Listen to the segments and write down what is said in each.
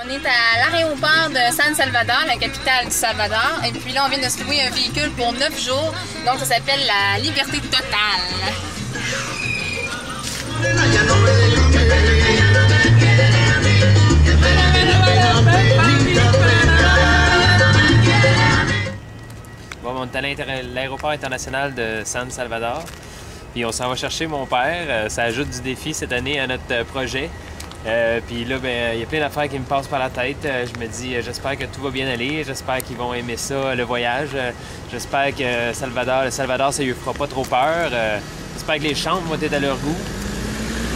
On est à l'aéroport de San Salvador, la capitale du Salvador. Et puis là, on vient de se louer un véhicule pour 9 jours. Donc, ça s'appelle la liberté totale. Bon, on est à l'aéroport international de San Salvador. Puis on s'en va chercher mon père. Ça ajoute du défi cette année à notre projet. Puis là, ben, il y a plein d'affaires qui me passent par la tête. Je me dis, j'espère que tout va bien aller. J'espère qu'ils vont aimer ça, le voyage. J'espère que le Salvador, ça lui fera pas trop peur. J'espère que les chambres vont être à leur goût.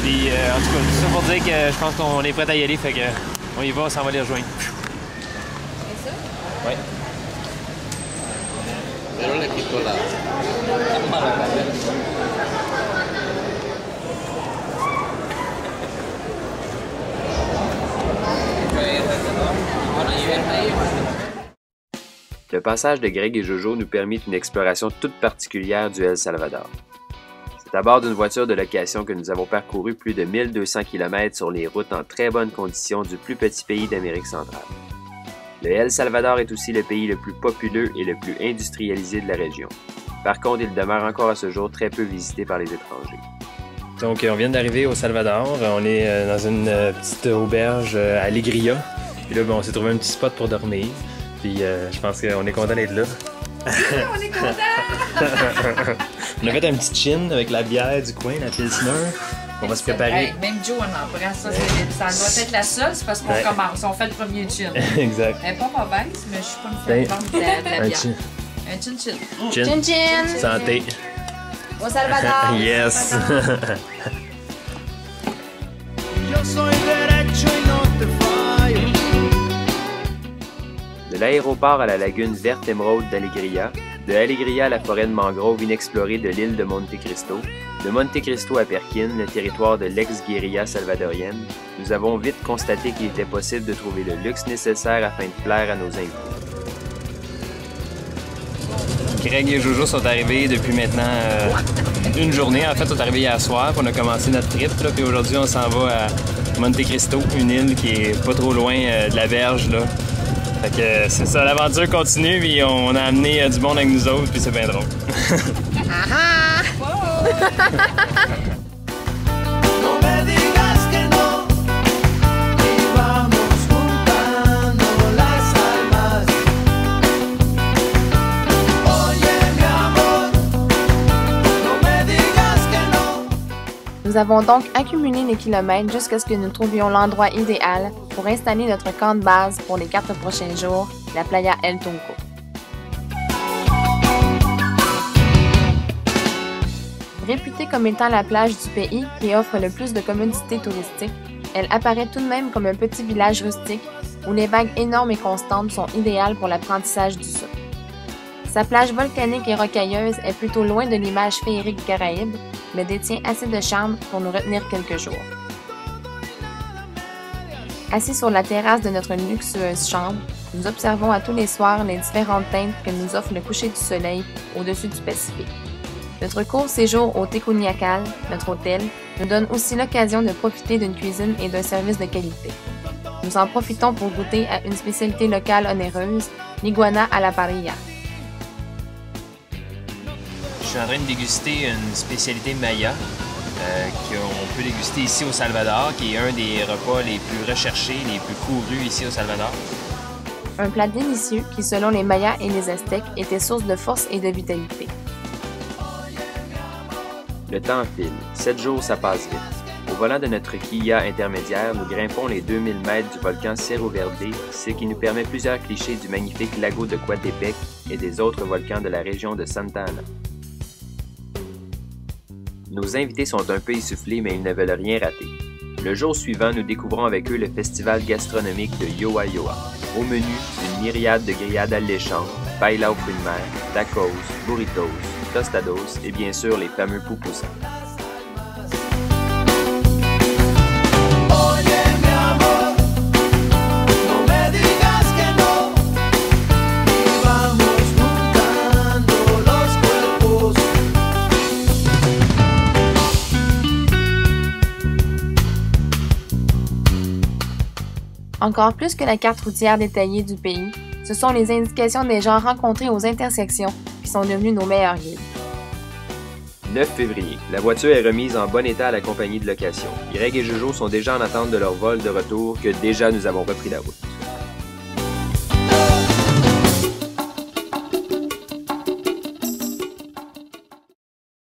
Puis, en tout cas, tout ça pour dire que je pense qu'on est prêt à y aller. Fait que on y va, on s'en va les rejoindre. C'est ça? Oui. Le passage de Greg et Jojo nous permit une exploration toute particulière du El Salvador. C'est à bord d'une voiture de location que nous avons parcouru plus de 1200 km sur les routes en très bonnes conditions du plus petit pays d'Amérique centrale. Le El Salvador est aussi le pays le plus populeux et le plus industrialisé de la région. Par contre, il demeure encore à ce jour très peu visité par les étrangers. Donc, on vient d'arriver au Salvador. On est dans une petite auberge à Alegria. Puis là, ben, on s'est trouvé un petit spot pour dormir. Puis je pense qu'on est content d'être là. On est content! On a fait un petit chin avec la bière du coin, la Pilsner. On va se préparer. Hey, même Joe, on embrasse ça. Ça doit être la seule, c'est parce qu'on commence. On fait le premier chin. Exact. Elle n'est pas mauvaise, mais je suis pas une fervente de la bière. Un chin-chin. Chin-chin! Santé! Au Salvador! Yes! De l'aéroport à la lagune verte émeraude d'Alegria, de Alegria à la forêt de mangrove inexplorée de l'île de Monte Cristo, de Monte Cristo à Perquine, le territoire de l'ex-guérilla salvadorienne, nous avons vite constaté qu'il était possible de trouver le luxe nécessaire afin de plaire à nos invités. Greg et Jojo sont arrivés depuis maintenant une journée. En fait, on est arrivés hier soir, puis on a commencé notre trip. Là, puis aujourd'hui, on s'en va à Monte Cristo, une île qui est pas trop loin de la berge. Là. Fait que c'est ça, l'aventure continue, puis on a amené du monde avec nous autres, puis c'est bien drôle. Ah Nous avons donc accumulé les kilomètres jusqu'à ce que nous trouvions l'endroit idéal pour installer notre camp de base pour les 4 prochains jours, la Playa El Tunco. Réputée comme étant la plage du pays qui offre le plus de commodités touristiques, elle apparaît tout de même comme un petit village rustique où les vagues énormes et constantes sont idéales pour l'apprentissage du surf. Sa plage volcanique et rocailleuse est plutôt loin de l'image féerique des Caraïbes, mais détient assez de charme pour nous retenir quelques jours. Assis sur la terrasse de notre luxueuse chambre, nous observons à tous les soirs les différentes teintes que nous offre le coucher du soleil au-dessus du Pacifique. Notre court séjour au Tecuyacal, notre hôtel, nous donne aussi l'occasion de profiter d'une cuisine et d'un service de qualité. Nous en profitons pour goûter à une spécialité locale onéreuse, l'iguana à la parrilla. Je suis en train de déguster une spécialité maya qu'on peut déguster ici au Salvador, qui est un des repas les plus recherchés, les plus courus ici au Salvador. Un plat délicieux qui, selon les Mayas et les Aztèques, était source de force et de vitalité. Le temps file. 7 jours, ça passe vite. Au volant de notre Kia intermédiaire, nous grimpons les 2000 mètres du volcan Cerro Verde, ce qui nous permet plusieurs clichés du magnifique lago de Coatepec et des autres volcans de la région de Santa Ana. Nos invités sont un peu essoufflés, mais ils ne veulent rien rater. Le jour suivant, nous découvrons avec eux le festival gastronomique de Yoa Yoa. Au menu, une myriade de grillades alléchantes, paella aux fruits de mer, tacos, burritos, tostados et bien sûr les fameux pupusas. Encore plus que la carte routière détaillée du pays, ce sont les indications des gens rencontrés aux intersections qui sont devenus nos meilleurs guides. 9 février. La voiture est remise en bon état à la compagnie de location. Greg et Jojo sont déjà en attente de leur vol de retour que déjà nous avons repris la route.